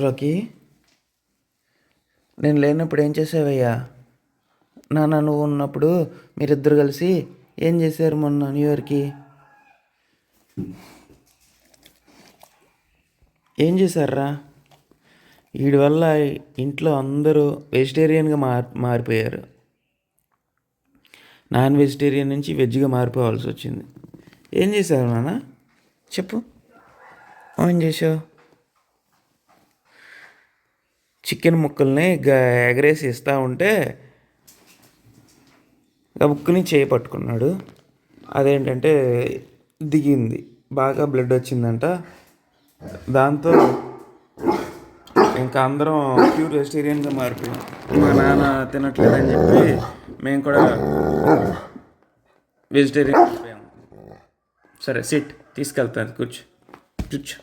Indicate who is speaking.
Speaker 1: Rocky, నేను లేనప్పుడు ఏం చేసావయ్యా? నాన్న నువ్వు ఉన్నప్పుడు మీరిద్దరు కలిసి ఏం చేశారు మొన్న న్యూ ఇయర్కి? ఏం చేశారా? వీడి వల్ల ఇంట్లో అందరూ వెజిటేరియన్గా మారిపోయారు. నాన్ వెజిటేరియన్ నుంచి వెజ్గా మారిపోవాల్సి వచ్చింది. ఏం చేశారు నాన్న? చెప్పు, ఏం చేసావు? చికెన్ ముక్కల్ని ఎగరేసి ఇస్తూ ఉంటే గబుక్కుని చేయి పట్టుకున్నాడు. అదేంటంటే దిగింది, బాగా బ్లడ్ వచ్చిందంట. దాంతో ఇంకా అందరం ప్యూర్ వెజిటేరియన్గా మారిపోయాం. మా నాన్న తినట్లేదని చెప్పి మేము కూడా వెజిటేరియన్ అయిపోయాం. సరే సిట్, తీసుకెళ్తాను, కూర్చో కూర్చో.